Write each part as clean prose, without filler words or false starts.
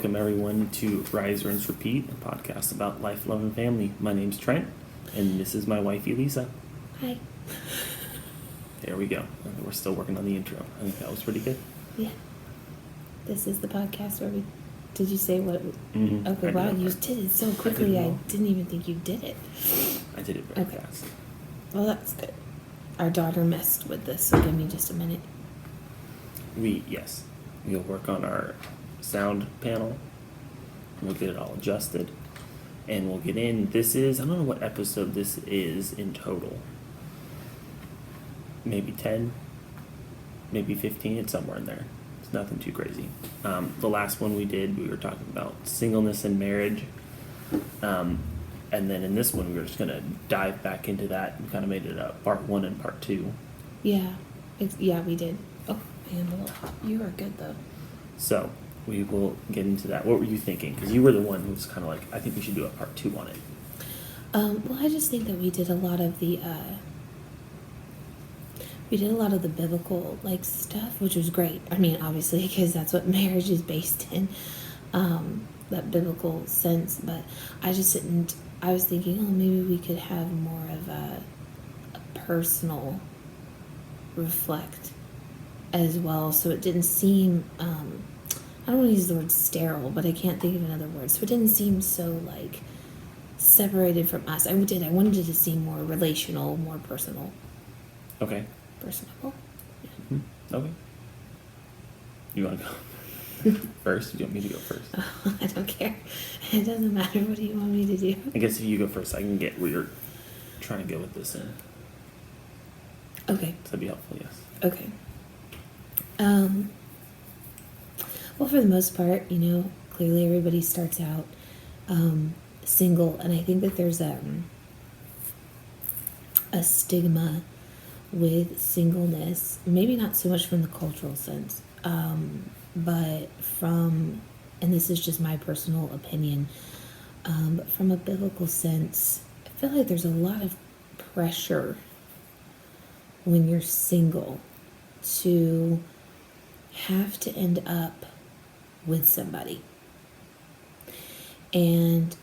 Welcome, everyone, to Rise, Rinse, Repeat, a podcast about life, love, and family. My name's Trent, and this is my wife, Elesa. Hi. There we go. We're still working on the intro. I think that was pretty good. Yeah. This is the podcast where we... Did you say what... Mm-hmm. Okay, wow, you did it so quickly. I didn't even think you did it. I did it very fast. Well, that's good. Our daughter messed with this, so give me just a minute. Yes. We'll work on our sound panel. We'll get it all adjusted. And we'll get in. This is... I don't know what episode this is in total. Maybe 10. Maybe 15. It's somewhere in there. It's nothing too crazy. The last one we did, we were talking about singleness and marriage. And then in this one, we were just going to dive back into that and kind of made it a part 1 and part 2. Yeah. Yeah, we did. Oh, I am a little hot. You are good, though. So, we will get into that. What were you thinking? Because you were the one who was kind of like, I think we should do a part 2 on it. Well, I just think that we did a lot of the... We did a lot of the biblical stuff, which was great. I mean, obviously, because that's what marriage is based in, that biblical sense. But I just didn't. I was thinking, oh, maybe we could have more of a personal reflect as well, so it didn't seem. I don't want to use the word sterile, but I can't think of another word. So it didn't seem so separated from us. I wanted it to seem more relational, more personal. Okay. Personable. Yeah. Mm-hmm. Okay. You want to go first? Do you want me to go first? Oh, I don't care. It doesn't matter. What do you want me to do? I guess if you go first, I can get where you're trying to go with this in. Okay. So that'd be helpful, yes. Okay. Well, for the most part, clearly everybody starts out single, and I think that there's a stigma with singleness, maybe not so much from the cultural sense, but from, and this is just my personal opinion, but from a biblical sense, I feel like there's a lot of pressure when you're single to have to end up with somebody. And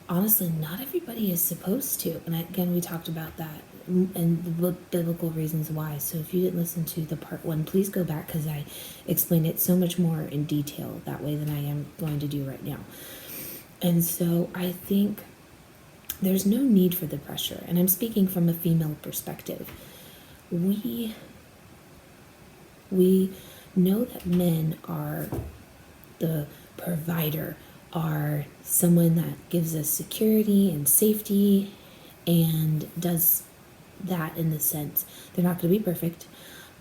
honestly, not everybody is supposed to. And again, we talked about that and the biblical reasons why. So if you didn't listen to the part 1, please go back, because I explained it so much more in detail that way than I am going to do right now. And so I think there's no need for the pressure. And I'm speaking from a female perspective. We know that men are the provider, are someone that gives us security and safety and does that in the sense. They're not going to be perfect.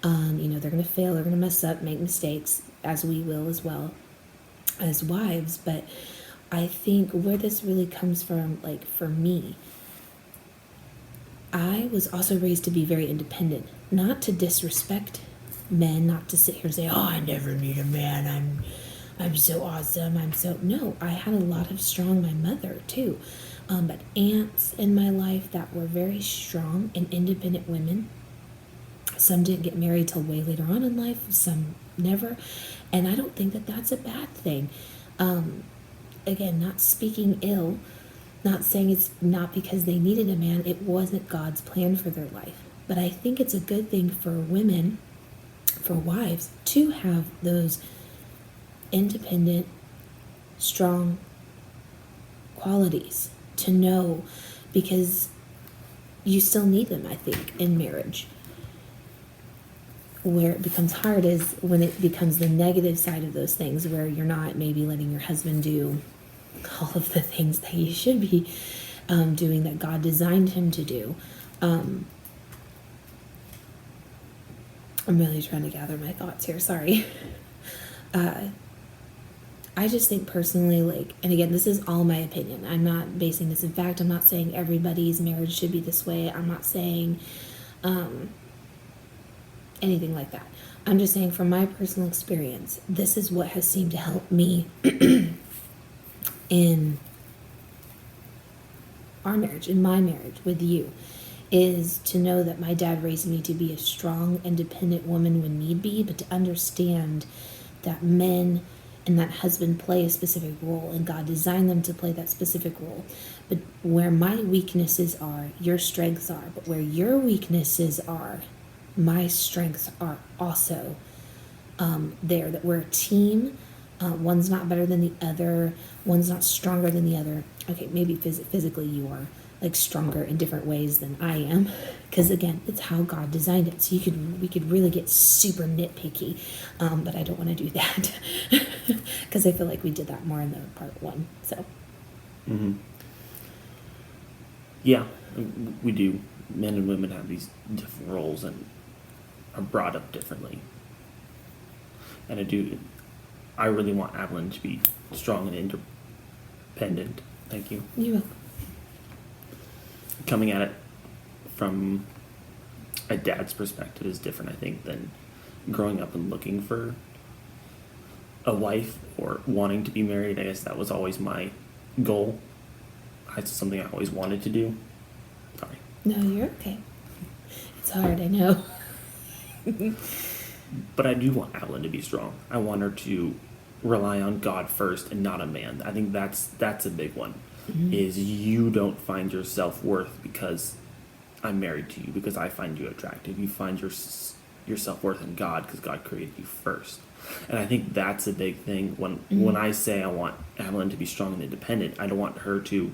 They're going to fail, they're going to mess up, make mistakes, as we will as well as wives. But I think where this really comes from, for me, I was also raised to be very independent, not to disrespect men, not to sit here and say, oh, I never need a man, I'm so awesome, no, I had a lot of my mother too, but aunts in my life that were very strong and independent women. Some didn't get married till way later on in life, some never, and I don't think that that's a bad thing. Again, not speaking ill, not saying it's not because they needed a man, it wasn't God's plan for their life. But I think it's a good thing for women, for wives, to have those independent, strong qualities, to know, because you still need them, I think, in marriage. Where it becomes hard is when it becomes the negative side of those things, where you're not maybe letting your husband do all of the things that you should be doing, that God designed him to do. I'm really trying to gather my thoughts here, sorry. I just think personally, and again, this is all my opinion. I'm not basing this in fact. I'm not saying everybody's marriage should be this way. I'm not saying anything like that. I'm just saying from my personal experience, this is what has seemed to help me in our marriage, in my marriage with you, is to know that my dad raised me to be a strong, independent woman when need be, but to understand that men and that husband play a specific role, and God designed them to play that specific role. But where my weaknesses are, your strengths are. But where your weaknesses are, my strengths are also there. That we're a team. One's not better than the other. One's not stronger than the other. Okay, maybe physically you are like stronger in different ways than I am, because again, it's how God designed it. So we could really get super nitpicky, but I don't want to do that because I feel like we did that more in the part one. So, yeah, we do. Men and women have these different roles and are brought up differently. And I really want Adeline to be strong and independent. Thank you. you're welcome. Coming at it from a dad's perspective is different, I think, than growing up and looking for a wife or wanting to be married. I guess that was always my goal. It's something I always wanted to do. Sorry. No, you're okay. It's hard, I know. But I do want Adeline to be strong. I want her to rely on God first and not a man. I think that's a big one. Is you don't find your self-worth because I'm married to you, because I find you attractive. You find your self-worth in God because God created you first. And I think that's a big thing. When I say I want Adeline to be strong and independent, I don't want her to,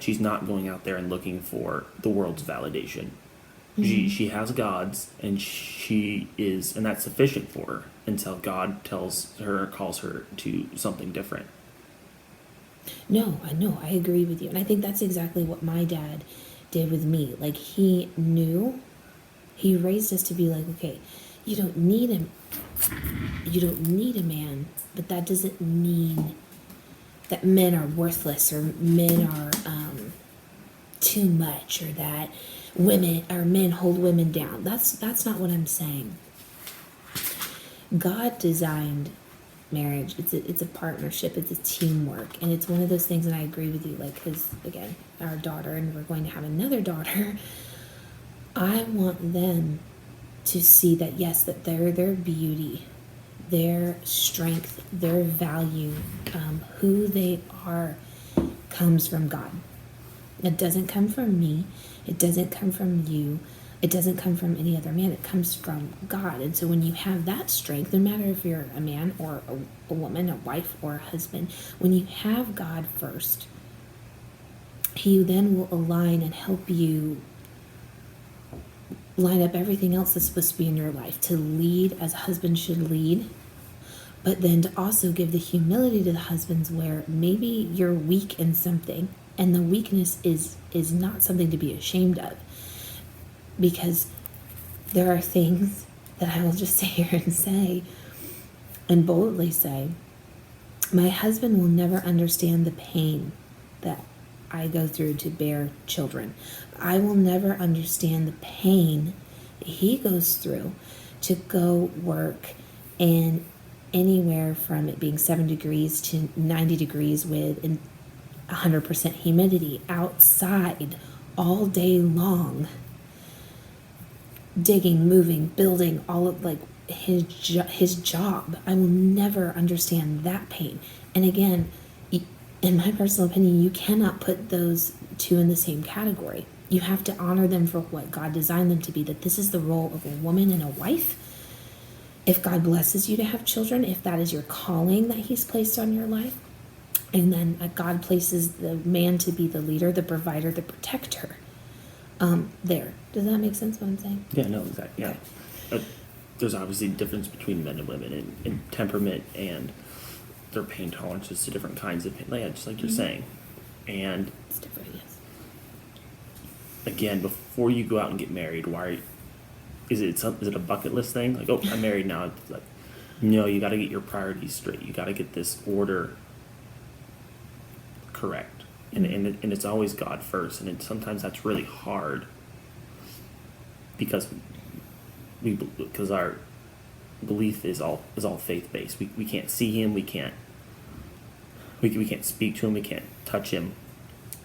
she's not going out there and looking for the world's validation. She has God's, and and that's sufficient for her until God calls her to something different. No, I know. I agree with you. And I think that's exactly what my dad did with me. Like, he raised us to be like, okay, you don't need a man, but that doesn't mean that men are worthless or men are too much, or that men hold women down. That's not what I'm saying. God designed marriage. It's a partnership. It's a teamwork, and it's one of those things. And I agree with you. Like, because again, our daughter, and we're going to have another daughter. I want them to see that yes, that their beauty, their strength, their value, who they are, comes from God. It doesn't come from me. It doesn't come from you. It doesn't come from any other man. It comes from God. And so when you have that strength, no matter if you're a man or a woman, a wife or a husband, when you have God first, He then will align and help you line up everything else that's supposed to be in your life, to lead as a husband should lead, but then to also give the humility to the husbands where maybe you're weak in something, and the weakness is not something to be ashamed of. Because there are things that I will just sit here and say, and boldly say, my husband will never understand the pain that I go through to bear children. I will never understand the pain that he goes through to go work in anywhere from it being 7 degrees to 90 degrees with 100% humidity outside all day long, digging, moving, building, all of like his job. I will never understand that pain. And again, in my personal opinion, you cannot put those two in the same category. You have to honor them for what God designed them to be, that this is the role of a woman and a wife. If God blesses you to have children, if that is your calling that He's placed on your life, and then God places the man to be the leader, the provider, the protector. There. Does that make sense what I'm saying? Yeah, no, exactly. Yeah. Okay. There's obviously a difference between men and women in temperament and their pain tolerances to different kinds of pain. Yeah, just like you're saying. And It's different, yes. Again, before you go out and get married, is it a bucket list thing? Like, oh, I'm married now. It's like, no, you got to get your priorities straight. You got to get this order correct. And it's always God first, and sometimes that's really hard because our belief is all faith based. We can't see Him, we can't speak to Him, we can't touch Him,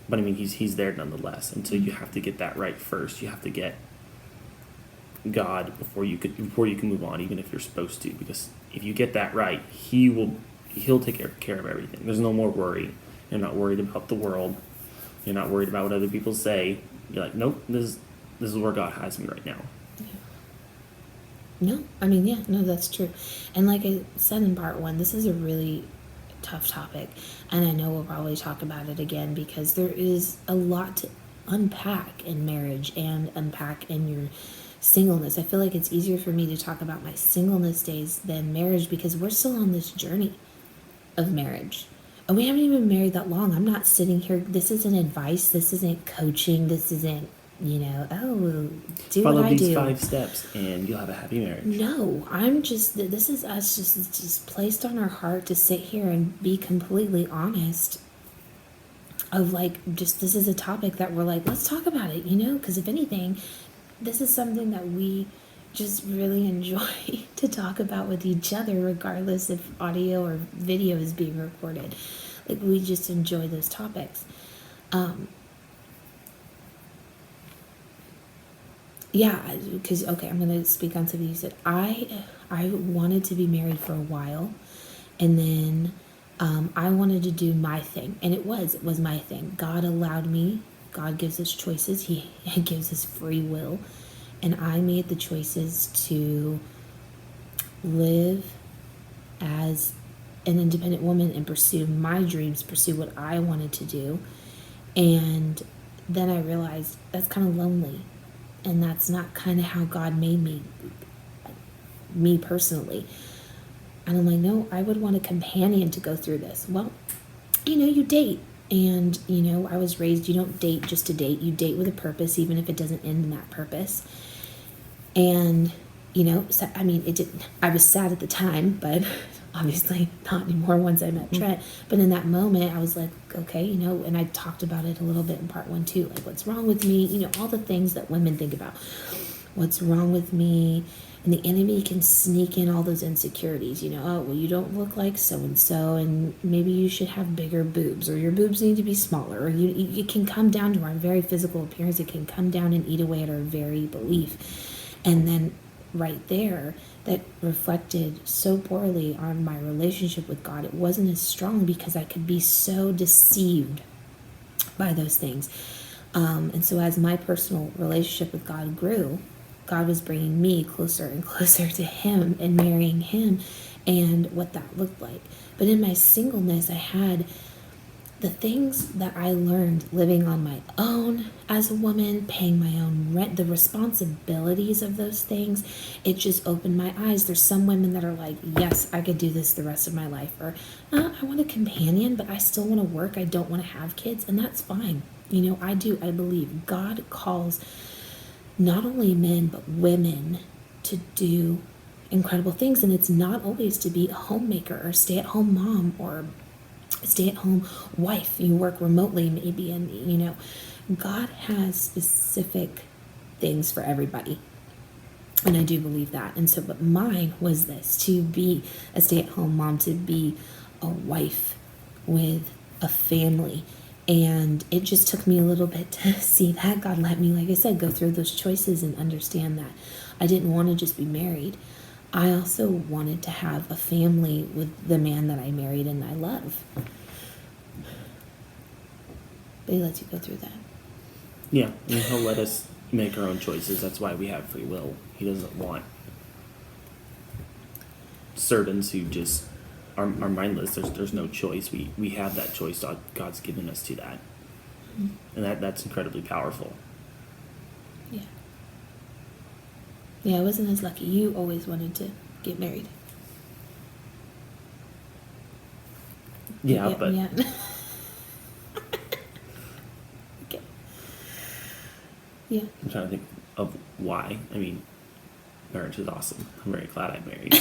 but I mean He's there nonetheless. And so you have to get that right first. You have to get God before you can move on, even if you're supposed to. Because if you get that right, He will He'll take care of everything. There's no more worry. You're not worried about the world. You're not worried about what other people say. You're like, nope, this is where God has me right now. No, I mean, yeah, no, that's true. And like I said in part one, this is a really tough topic. And I know we'll probably talk about it again because there is a lot to unpack in marriage and unpack in your singleness. I feel like it's easier for me to talk about my singleness days than marriage because we're still on this journey of marriage. And we haven't even been married that long. I'm not sitting here. This isn't advice. This isn't coaching. This isn't, do Follow what I do. these 5 steps and you'll have a happy marriage. No, I'm just, this is us just placed on our heart to sit here and be completely honest of just this is a topic that we're like, let's talk about it, because if anything, this is something that we just really enjoy to talk about with each other, regardless if audio or video is being recorded. We just enjoy those topics. Yeah, because, okay, I'm going to speak on something you said. I wanted to be married for a while, and then I wanted to do my thing, and it was my thing. God allowed me. God gives us choices. He gives us free will, and I made the choices to live as an independent woman and pursue my dreams, pursue what I wanted to do, and then I realized that's kind of lonely. And that's not kind of how God made me personally. And I'm like, no, I would want a companion to go through this. Well, you date. And, I was raised, you don't date just to date. You date with a purpose, even if it doesn't end in that purpose. And, so, I mean, it didn't, I was sad at the time, but obviously not anymore once I met Trent. But in that moment, I was like, okay, and I talked about it a little bit in part 1 too. Like, what's wrong with me? All the things that women think about. What's wrong with me? And the enemy can sneak in all those insecurities. Oh, well, you don't look like so-and-so, and maybe you should have bigger boobs, or your boobs need to be smaller. Or it can come down to our very physical appearance. It can come down and eat away at our very belief. And then right there, that reflected so poorly on my relationship with God. It wasn't as strong because I could be so deceived by those things. And so as my personal relationship with God grew, God was bringing me closer and closer to Him and marrying Him and what that looked like. But in my singleness, I had the things that I learned living on my own as a woman, paying my own rent, the responsibilities of those things, it just opened my eyes. There's some women that are like, yes, I could do this the rest of my life. Or, I want a companion, but I still want to work. I don't want to have kids. And that's fine. I believe God calls not only men, but women to do incredible things. And it's not always to be a homemaker or stay-at-home mom or stay-at-home wife. You work remotely maybe, and God has specific things for everybody, and I do believe that. And so, but mine was this: to be a stay-at-home mom, to be a wife with a family. And it just took me a little bit to see that. God let me, like I said, go through those choices and understand that I didn't want to just be married. I also wanted to have a family with the man that I married and I love. But He lets you go through that. Yeah, and He'll let us make our own choices. That's why we have free will. He doesn't want servants who just are mindless. There's no choice. We have that choice. God's given us to that. And that's incredibly powerful. Yeah. Yeah, I wasn't as lucky. You always wanted to get married. Yeah, but... Yeah. Okay. Yeah. I'm trying to think of why. I mean, marriage is awesome. I'm very glad I married.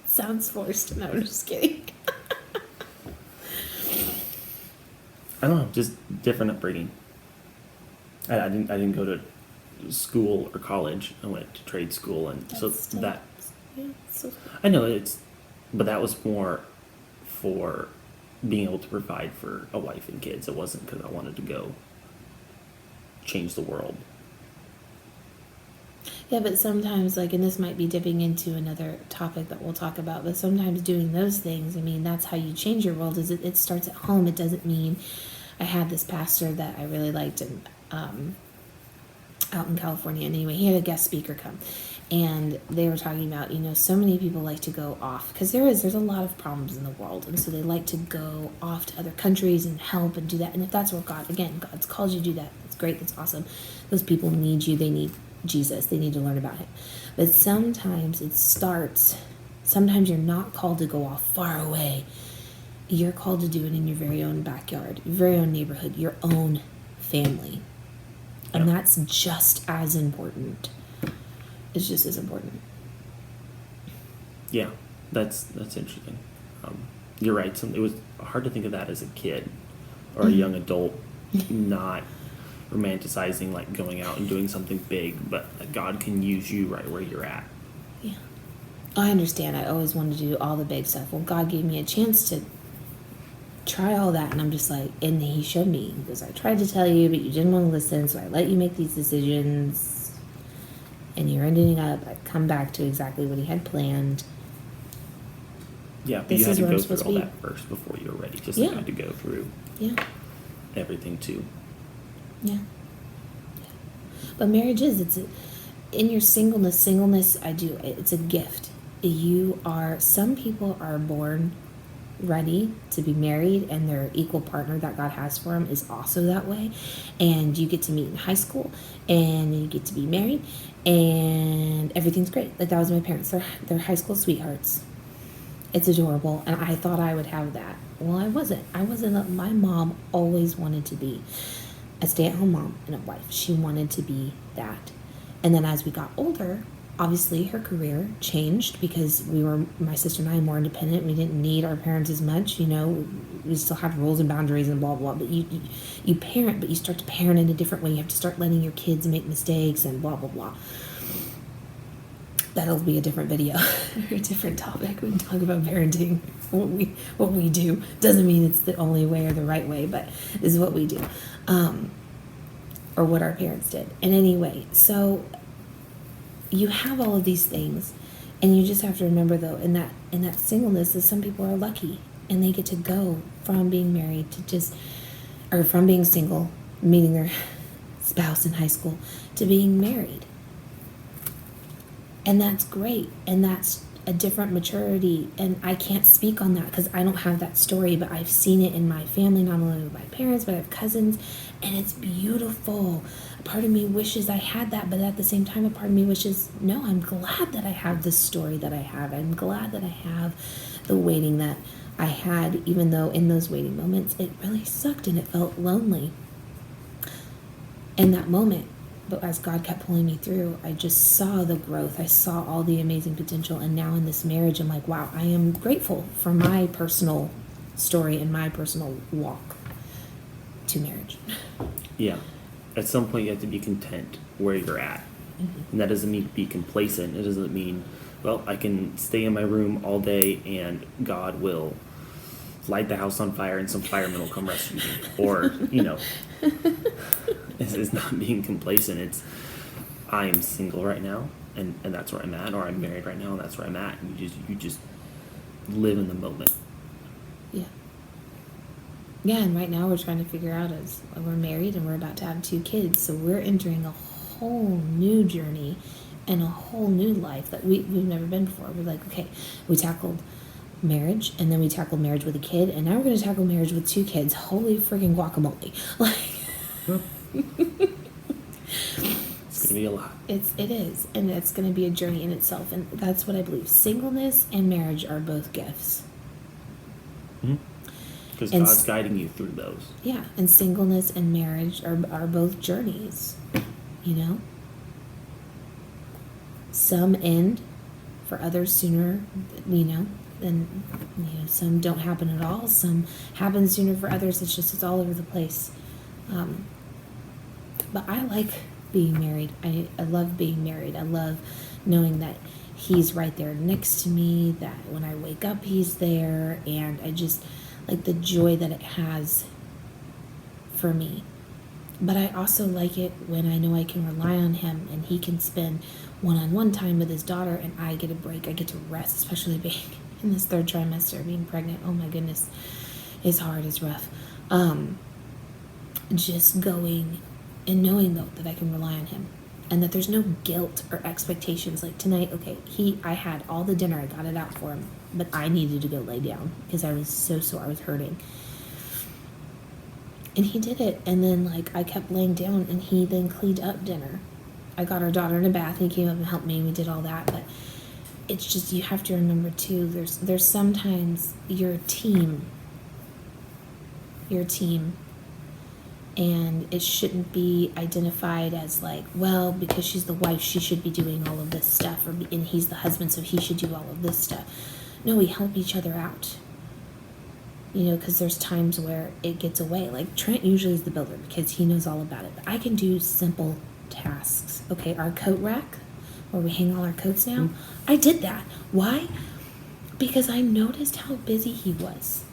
Sounds forced. No, I'm just kidding. I don't know, just different upbringing. I didn't go to school or college. I went to trade school, and I know but that was more for being able to provide for a wife and kids. It wasn't because I wanted to go change the world. Yeah, but sometimes, like, and this might be dipping into another topic that we'll talk about, but sometimes doing those things, I mean, that's how you change your world. Is it starts at home. It doesn't mean I had this pastor that I really liked, and out in California. And anyway, he had a guest speaker come, and they were talking about, so many people like to go off because there's a lot of problems in the world, and so they like to go off to other countries and help and do that. And if that's what God's called you to do that, that's great, that's awesome. Those people need you. They need Jesus. They need to learn about him. But sometimes sometimes you're not called to go off far away. You're called to do it in your very own backyard, your very own neighborhood, your own family. And that's just as important. It's just as important. Yeah, that's interesting. You're right. It was hard to think of that as a kid or a young adult, not romanticizing like going out and doing something big, but God can use you right where you're at. Yeah. I understand. I always wanted to do all the big stuff. Well, God gave me a chance to try all that, and I'm just like, and he showed me, because I tried to tell you, but you didn't want to listen, so I let you make these decisions, and you're ending up, I come back to exactly what he had planned. Yeah, but you had to go through all that first before you were ready, just like you had to go through everything too. Yeah. But marriage is, in your singleness, it's a gift. Some people are born ready to be married, and their equal partner that God has for them is also that way, and you get to meet in high school and you get to be married and everything's great. Like, that was my parents. They're high school sweethearts. It's adorable, and I thought I would have that. Well, I wasn't. My mom always wanted to be a stay-at-home mom and a wife. She wanted to be that. And then as we got older, obviously her career changed because my sister and I, more independent. We didn't need our parents as much, we still had rules and boundaries and blah, blah, but you parent, but you start to parent in a different way. You have to start letting your kids make mistakes and blah, blah, blah. That'll be a different video or a different topic. We can talk about parenting, what we do. Doesn't mean it's the only way or the right way, but this is what we do. Or what our parents did. And anyway, so you have all of these things, and you just have to remember, though, in that singleness, that some people are lucky and they get to go from being married or from being single, meeting their spouse in high school, to being married. And that's great, and that's a different maturity, and I can't speak on that because I don't have that story, but I've seen it in my family, not only with my parents, but I have cousins, and it's beautiful. A part of me wishes I had that, but at the same time, a part of me wishes, no, I'm glad that I have this story that I have. I'm glad that I have the waiting that I had, even though in those waiting moments, it really sucked and it felt lonely in that moment. But as God kept pulling me through, I just saw the growth. I saw all the amazing potential. And now in this marriage, I'm like, wow, I am grateful for my personal story and my personal walk to marriage. Yeah. At some point, you have to be content where you're at. Mm-hmm. And that doesn't mean be complacent. It doesn't mean, well, I can stay in my room all day and God will light the house on fire and some firemen will come rescue me. Or, this is not being complacent. It's, I am single right now and that's where I'm at, or I'm married right now and that's where I'm at. And you just live in the moment. Yeah. Yeah, and right now we're trying to figure out, as we're married and we're about to have 2 kids, so we're entering a whole new journey and a whole new life that we've never been before. We're like, okay, we tackled marriage, and then we tackled marriage with a kid, and now we're going to tackle marriage with 2 kids. Holy freaking guacamole. It's going to be a lot. It is, and it's going to be a journey in itself, and that's what I believe. Singleness and marriage are both gifts. Mm-hmm. Because God's guiding you through those. Yeah, and singleness and marriage are both journeys, Some end for others sooner, and some don't happen at all. Some happen sooner for others. It's all over the place. But I like being married. I love being married. I love knowing that he's right there next to me, that when I wake up, he's there, and I just like the joy that it has for me. But I also like it when I know I can rely on him and he can spend one-on-one time with his daughter and I get a break. I get to rest, especially being in this third trimester, being pregnant. Oh my goodness, it's hard, it's rough. Just going and knowing though that I can rely on him and that there's no guilt or expectations. Like tonight, okay, I had all the dinner, I got it out for him, but I needed to go lay down because I was so sore, I was hurting. And he did it, and then like I kept laying down and he then cleaned up dinner. I got our daughter in a bath and he came up and helped me and we did all that. But it's just, you have to remember too, there's sometimes your team, and it shouldn't be identified as like, well, because she's the wife she should be doing all of this stuff, and he's the husband so he should do all of this stuff. No, we help each other out, because there's times where it gets away. Like Trent usually is the builder because he knows all about it, but I can do simple tasks. Okay, our coat rack where we hang all our coats now, I did that. Why? Because I noticed how busy he was.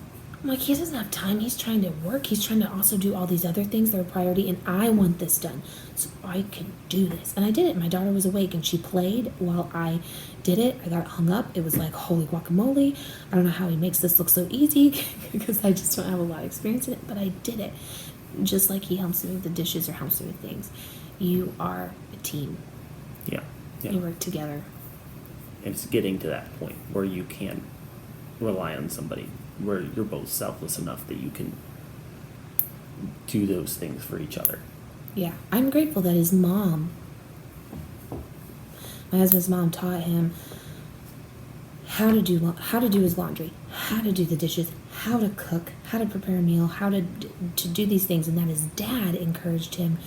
I'm like, he doesn't have time. He's trying to work. He's trying to also do all these other things that are priority, and I want this done, so I can do this. And I did it. My daughter was awake, and she played while I did it. I got it hung up. It was like, holy guacamole. I don't know how he makes this look so easy because I just don't have a lot of experience in it, but I did it. Just like he helps me with the dishes or helps me with things. You are a team. Yeah. You work together. It's getting to that point where you can rely on somebody, where you're both selfless enough that you can do those things for each other. Yeah, I'm grateful that his mom, my husband's mom, taught him how to do his laundry, how to do the dishes, how to cook, how to prepare a meal, how to do these things, and that his dad encouraged him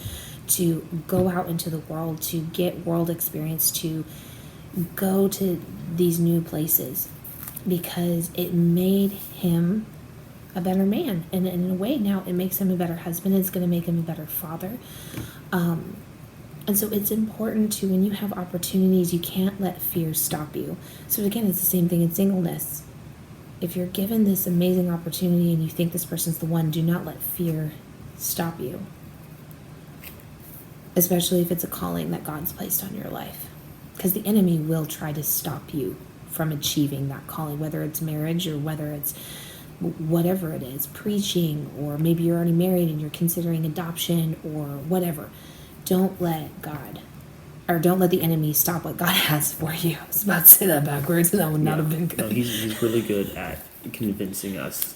to go out into the world, to get world experience, to go to these new places, because it made him a better man, and in a way now it makes him a better husband. It's going to make him a better father, and so it's important to, when you have opportunities, you can't let fear stop you. So again, it's the same thing in singleness. If you're given this amazing opportunity and you think this person's the one, do not let fear stop you, especially if it's a calling that God's placed on your life, because the enemy will try to stop you from achieving that calling, whether it's marriage or whether it's whatever it is, preaching, or maybe you're already married and you're considering adoption or whatever. Don't let the enemy stop what God has for you. I was about to say that backwards, and that would not have been good. No, he's really good at convincing us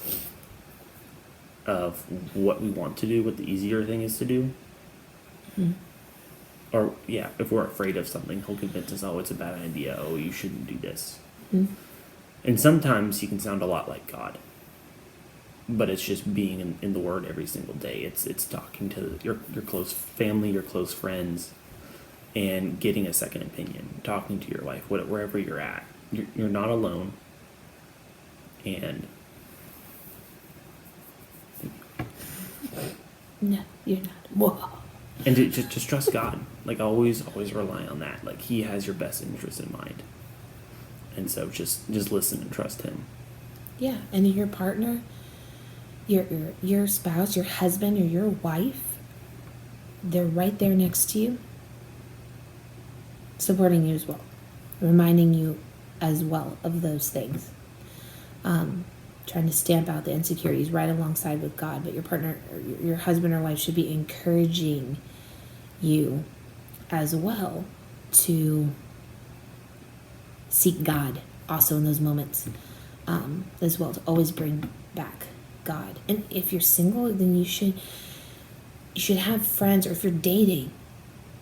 of what we want to do, what the easier thing is to do. Or, yeah, if we're afraid of something, he'll convince us, oh, it's a bad idea, oh, you shouldn't do this. And sometimes he can sound a lot like God, but it's just being in the Word every single day. It's talking to your close family, your close friends, and getting a second opinion, talking to your wife, wherever you're at. You're not alone, and No, you're not. Whoa. and to just trust God. Like always rely on that. Like He has your best interest in mind, and so just listen and trust Him. Yeah, and your partner, your spouse, your husband, or your wife, they're right there next to you, supporting you as well, reminding you as well of those things, trying to stamp out the insecurities right alongside with God. But your partner, or your husband or wife, should be encouraging you as well to seek God also in those moments, as well, to always bring back God. And if you're single, then you should have friends, or if you're dating,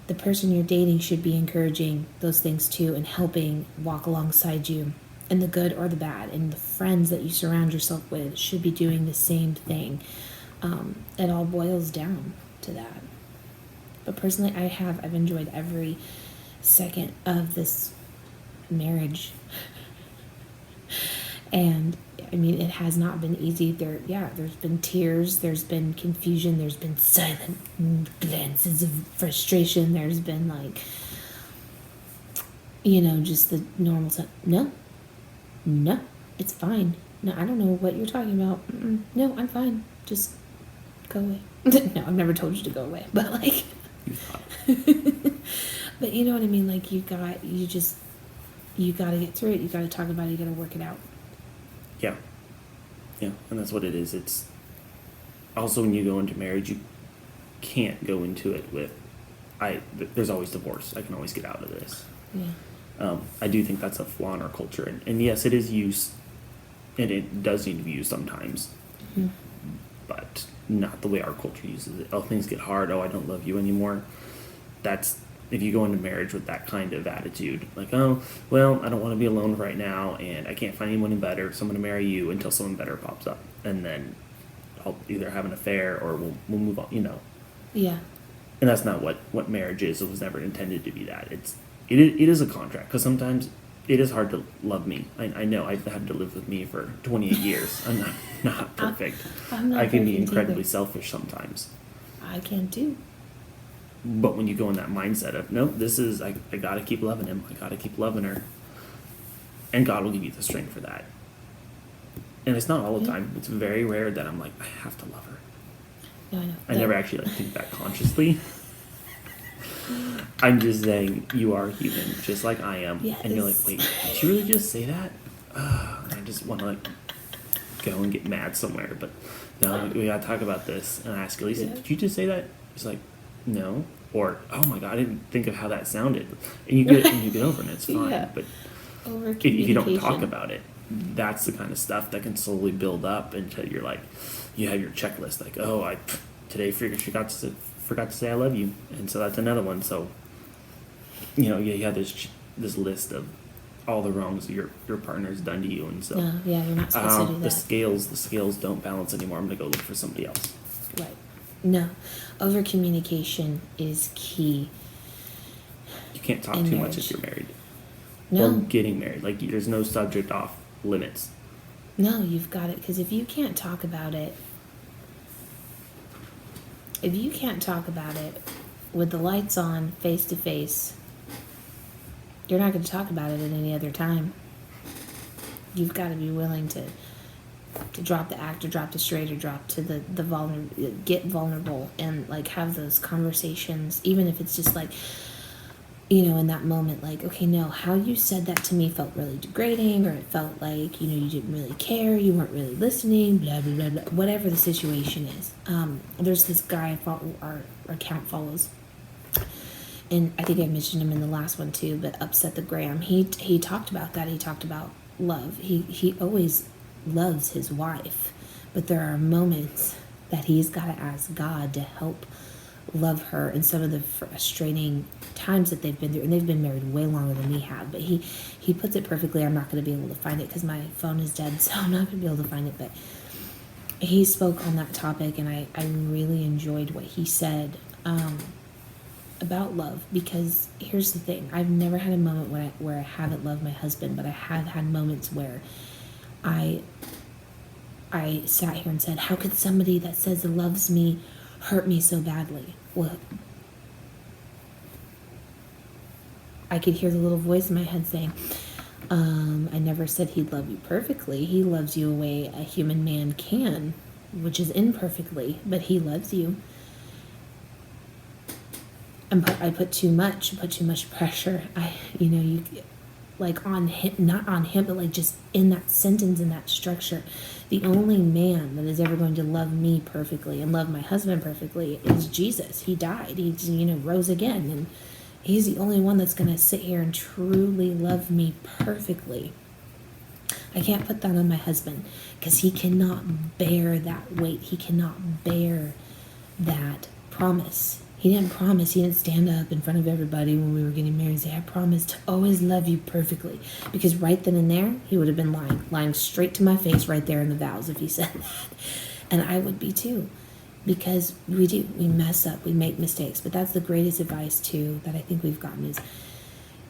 the person you're dating should be encouraging those things too, and helping walk alongside you in the good or the bad. And the friends that you surround yourself with should be doing the same thing. It all boils down to that. But personally, I've enjoyed every second of this marriage. And I mean, it has not been easy. There's been tears, there's been confusion, there's been silent glances of frustration, there's been like, just the normal stuff. No, it's fine. No, I don't know what you're talking about. No, I'm fine. Just go away. No, I've never told you to go away, but like, You thought. but you know what I mean? Like, you got to get through it. You got to talk about it. You got to work it out. Yeah. Yeah, and that's what it is. It's also when you go into marriage, you can't go into it with, there's always divorce. I can always get out of this. Yeah. I do think that's a flaw in our culture. And yes, it is used, and it does need to be used sometimes, Mm-hmm. but not the way our culture uses it. Oh, things get hard. Oh, I don't love you anymore. That's, if you go into marriage with that kind of attitude, like, oh, well, I don't want to be alone right now, and I can't find anyone better, so I'm going to marry you until someone better pops up. And then I'll either have an affair or we'll move on, you know. Yeah. And that's not what marriage is. It was never intended to be that. It is a contract, because sometimes it is hard to love me. I know. I've had to live with me for 28 years. I'm not perfect. I'm not I can be perfect incredibly either. selfish sometimes. I can too. But when you go in that mindset of, no, this is, I got to keep loving him. I got to keep loving her. And God will give you the strength for that. And it's not all the Yeah. time. It's very rare that I'm like, I have to love her. No, I know. I never actually think that consciously. I'm just saying, you are human, just like I am. Yes. And you're like, wait, did you really just say that? I just want to like go and get mad somewhere. But no, we gotta talk about this. And I ask Elisa, Yeah. did you just say that? She's like, no. Or, oh my God, I didn't think of how that sounded. And you get over it, and it's fine. Yeah. But Over if you don't talk communication. about it, that's the kind of stuff that can slowly build up until you're like, you have your checklist, like, oh, I today forgot to say I love you, and so that's another one. So, you know, you have this list of all the wrongs your partner's done to you, and so No, yeah, you're not supposed to do the that. scales don't balance anymore. I'm gonna go look for somebody else. Right. No. Over communication is key. You can't talk In too marriage. much if you're married No. or getting married. Like, there's no subject off limits. No, you've got it. Because if you can't talk about it, with the lights on, face to face, you're not going to talk about it at any other time. You've got to be willing to drop the act, or drop the straight, or drop to the get vulnerable, and like have those conversations, even if it's just like, you know, in that moment, like, okay, no, how you said that to me felt really degrading, or it felt like, you know, you didn't really care, you weren't really listening, blah, blah, blah, blah, whatever the situation is. There's this guy our account follows, and I think I mentioned him in the last one too, but Upset the Graham, he talked about that. He talked about love. He always loves his wife, but there are moments that he's got to ask God to help love her in some of the frustrating times that they've been through, and they've been married way longer than we have, but he puts it perfectly. I'm not going to be able to find it because my phone is dead, so I'm not going to be able to find it, but he spoke on that topic, and I really enjoyed what he said about love, because here's the thing. I've never had a moment where I haven't loved my husband, but I have had moments where I sat here and said, how could somebody that says it loves me hurt me so badly? Well, I could hear the little voice in my head saying, I never said he'd love you perfectly. He loves you the way a human man can, which is imperfectly, but he loves you. And I put too much pressure. Like on him, not on him, but like just in that sentence, in that structure. The only man that is ever going to love me perfectly and love my husband perfectly is Jesus. He died. He, rose again, and he's the only one that's going to sit here and truly love me perfectly. I can't put that on my husband because he cannot bear that weight. He cannot bear that promise. He didn't stand up in front of everybody when we were getting married and say, I promise to always love you perfectly. Because right then and there, he would have been lying straight to my face right there in the vows if he said that. And I would be too. Because we mess up, we make mistakes. But that's the greatest advice too that I think we've gotten is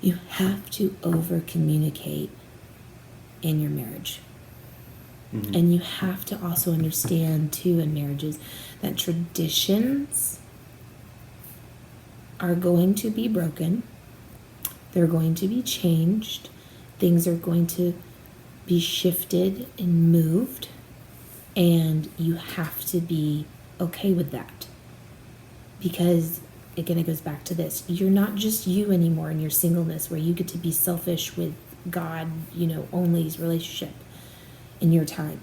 you have to over-communicate in your marriage. Mm-hmm. And you have to also understand too in marriages that traditions are going to be broken. They're going to be changed. Things are going to be shifted and moved. And you have to be okay with that. Because, again, it goes back to this. You're not just you anymore in your singleness where you get to be selfish with God, only's relationship in your time.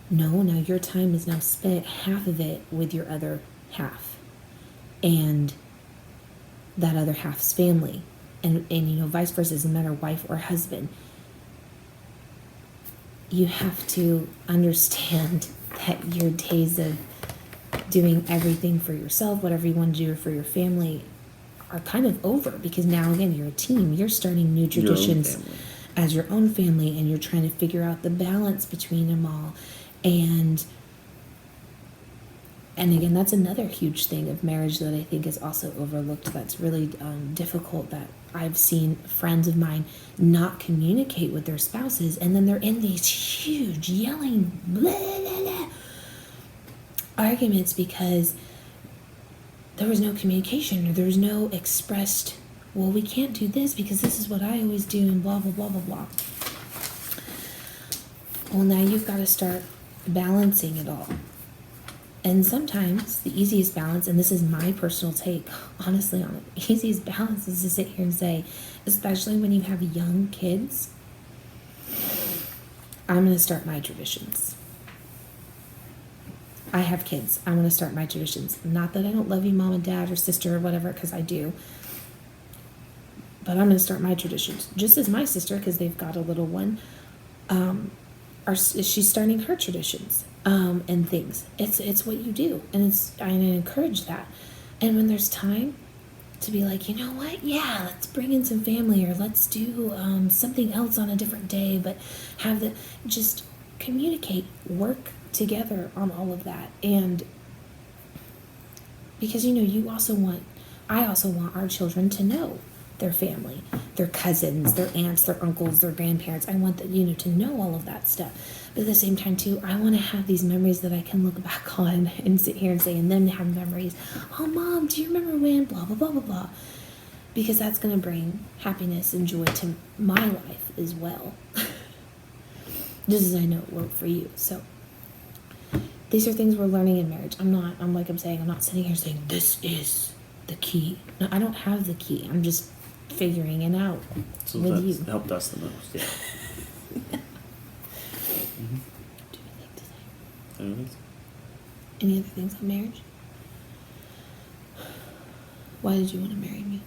No, now your time is now spent, half of it, with your other half. And that other half's family. And vice versa, doesn't matter wife or husband. You have to understand that your days of doing everything for yourself, whatever you want to do for your family, are kind of over, because now, again, you're a team. You're starting new traditions as your own family, and you're trying to figure out the balance between them all. And again, that's another huge thing of marriage that I think is also overlooked, that's really difficult, that I've seen friends of mine not communicate with their spouses, and then they're in these huge yelling blah, blah, blah, arguments because there was no communication, or there was no expressed, well, we can't do this because this is what I always do, and blah, blah, blah, blah, blah. Well, now you've got to start balancing it all. And sometimes the easiest balance, and this is my personal take, honestly, on it, the easiest balance is to sit here and say, especially when you have young kids, I'm going to start my traditions. I have kids. I'm going to start my traditions. Not that I don't love you, mom and dad or sister or whatever, because I do. But I'm going to start my traditions. Just as my sister, because they've got a little one, she's starting her traditions and things. It's what you do, and I encourage that. And when there's time to be like, you know what? Yeah, let's bring in some family, or let's do something else on a different day. But just communicate, work together on all of that. And because I also want our children to know their family, their cousins, their aunts, their uncles, their grandparents. I want them, to know all of that stuff. But at the same time, too, I want to have these memories that I can look back on and sit here and say, and then have memories. Oh, Mom, do you remember when blah, blah, blah, blah, blah? Because that's going to bring happiness and joy to my life as well. Just as I know it will for you. So these are things we're learning in marriage. I'm not sitting here saying, this is the key. No, I don't have the key. I'm just figuring it out with you. So helped us the most, yeah. Mm-hmm. Do you think to say? I don't think so. Any other things on marriage? Why did you want to marry me?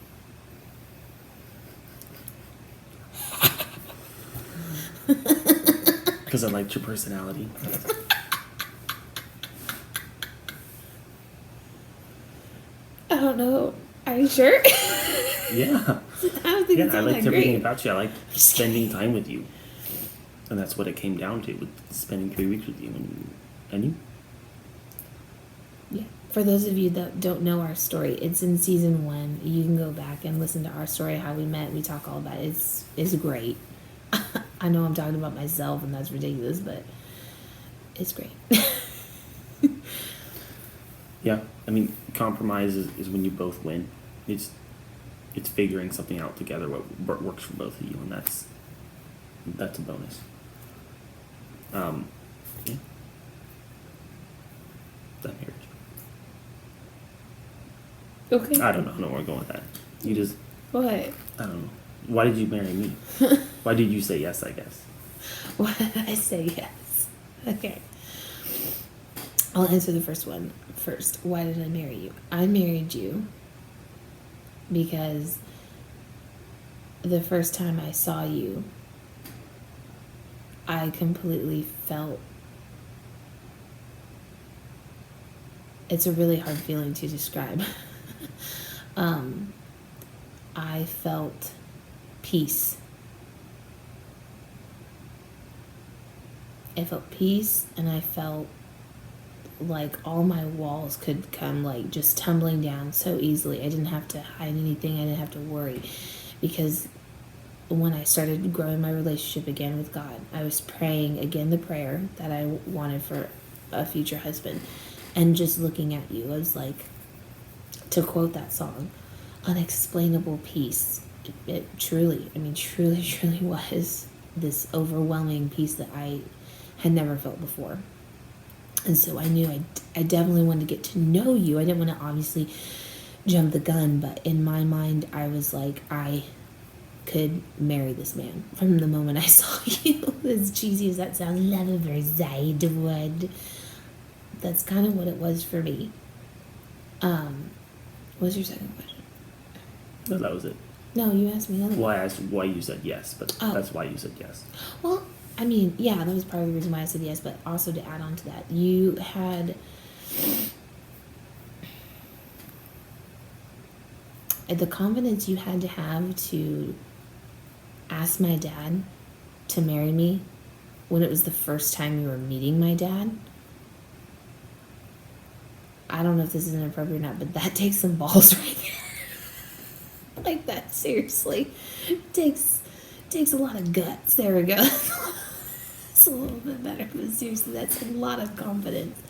Because I liked your personality. I don't know. Are you sure? Yeah. I don't think it's I all liked that everything great. about you. I liked spending time with you. And that's what it came down to, with spending 3 weeks with you. And you? Yeah. For those of you that don't know our story, it's in season 1. You can go back and listen to our story, how we met. We talk all about it. It's great. I know I'm talking about myself, and that's ridiculous, but it's great. Yeah. I mean, compromise is when you both win. It's figuring something out together, what works for both of you, and that's a bonus. Yeah. That marriage. Okay. I don't know where we're going with that. You just, What? I don't know. Why did you marry me? Why did you say yes, I guess? Why did I say yes? Okay. I'll answer the first one first. Why did I marry you? I married you because the first time I saw you, I completely felt, it's a really hard feeling to describe. I felt peace. I felt peace, and I felt like all my walls could come like just tumbling down so easily. I didn't have to hide anything. I didn't have to worry, because when I started growing my relationship again with God, I was praying again the prayer that I wanted for a future husband, and just looking at you, I was like, to quote that song, unexplainable peace. It truly was this overwhelming peace that I had never felt before. And so I knew I definitely wanted to get to know you. I didn't want to obviously jump the gun, but in my mind, I was like, I could marry this man from the moment I saw you. As cheesy as that sounds, love at first sight would. That's kind of what it was for me. What's your second question? No, that was it. No, you asked me another one. Well, I asked why you said yes, but that's why you said yes. Well, I mean, yeah, that was part of the reason why I said yes, but also to add on to that, you had the confidence you had to have to ask my dad to marry me when it was the first time you were meeting my dad. I don't know if this is inappropriate or not, but that takes some balls right there. Like that, seriously. Takes a lot of guts. There we go. It's a little bit better, but seriously, that's a lot of confidence.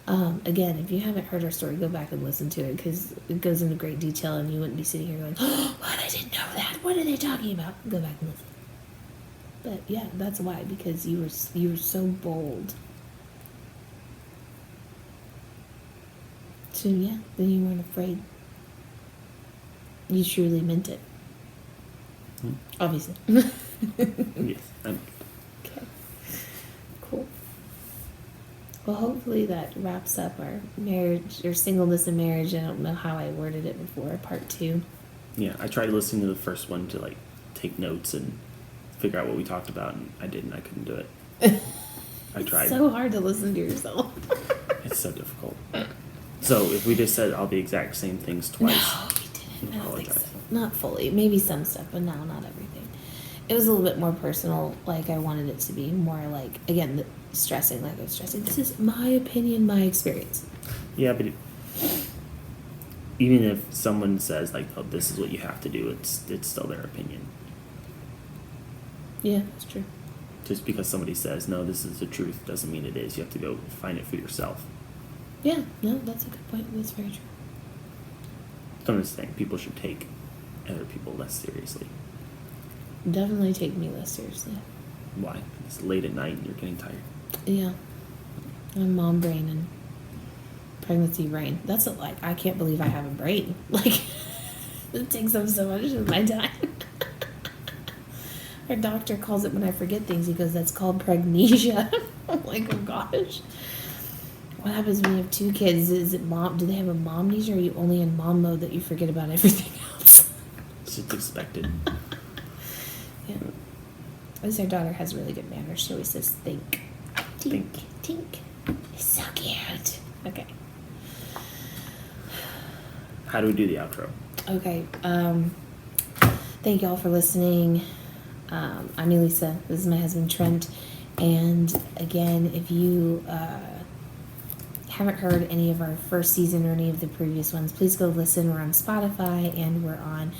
Again, if you haven't heard our story, go back and listen to it because it goes into great detail and you wouldn't be sitting here going, oh, what, I didn't know that. What are they talking about? Go back and listen. But yeah, that's why, because you were so bold. So yeah, then you weren't afraid. You truly meant it. Obviously. Yes. Okay. Cool. Well, hopefully that wraps up our marriage, or singleness and marriage. I don't know how I worded it before, part 2. Yeah, I tried listening to the first one to like take notes and figure out what we talked about, and I didn't. I couldn't do it. I tried. It's so hard to listen to yourself. It's so difficult. So if we just said all the exact same things twice, No, we didn't. I don't think apologize. so. Not fully. Maybe some stuff, but no, not everything. It was a little bit more personal, like I wanted it to be. More like, again, stressing, like I was stressing. This is my opinion, my experience. Yeah, but even if someone says like, "Oh, this is what you have to do," it's still their opinion. Yeah, that's true. Just because somebody says, "No, this is the truth," doesn't mean it is. You have to go find it for yourself. Yeah, no, that's a good point. That's very true. So I'm just saying, people should take other people less seriously. Definitely take me less seriously. Why? It's late at night and you're getting tired. Yeah. I'm mom brain and pregnancy brain. That's a, like, I can't believe I have a brain. Like, it takes up so much of my time. Our doctor calls it when I forget things. He goes, that's called pregnesia. I'm like, oh gosh. What happens when you have 2 kids? Is it mom? Do they have a momnesia, or are you only in mom mode that you forget about everything else? It's just expected. Yeah. At least our daughter has really good manners. She always says, think. Tink. Tink. It's so cute. Okay. How do we do the outro? Okay. Thank you all for listening. I'm Elesa. This is my husband, Trent. And again, if you haven't heard any of our first season or any of the previous ones, please go listen. We're on Spotify and we're on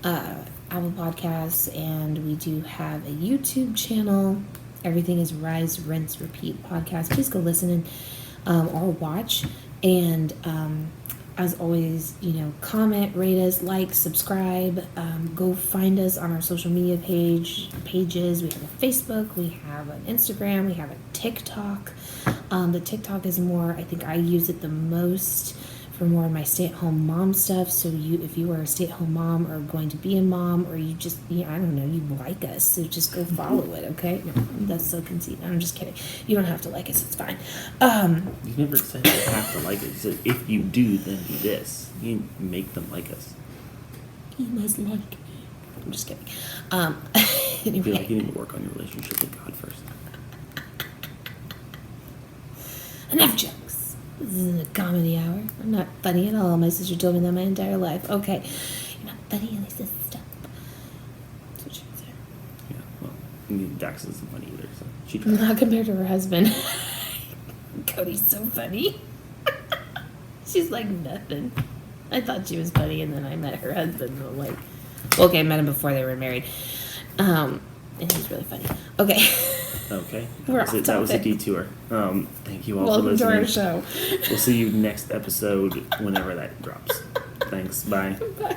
Apple Podcasts, and we do have a YouTube channel. Everything is Rise, Rinse, Repeat podcast. Please go listen and or watch. And as always, comment, rate us, like, subscribe. Go find us on our social media pages. We have a Facebook, we have an Instagram, we have a TikTok. The TikTok is more, I think I use it the most for more of my stay-at-home mom stuff. So if you are a stay-at-home mom or going to be a mom, or you just, I don't know, you like us, so just go follow it, okay? No, that's so conceited. I'm just kidding. You don't have to like us, it's fine. You never said you have to like it. You said if you do, then do this. You make them like us. You must like me. I'm just kidding. I feel Anyway. like you need to work on your relationship with God first. Enough jokes. This isn't a comedy hour. I'm not funny at all. My sister told me that my entire life. Okay. You're not funny, Elisa. Stop. That's what she would say. Yeah, well, Dax isn't funny either, so she tried. Not compared to her husband. Cody's so funny. She's like nothing. I thought she was funny, and then I met her husband, and I'm like, well, okay, I met him before they were married. And he's really funny. Okay. Okay. We're off That was a topic. detour. Thank you all Welcome for to listening. our show. We'll see you next episode whenever that drops. Thanks. Bye. Bye.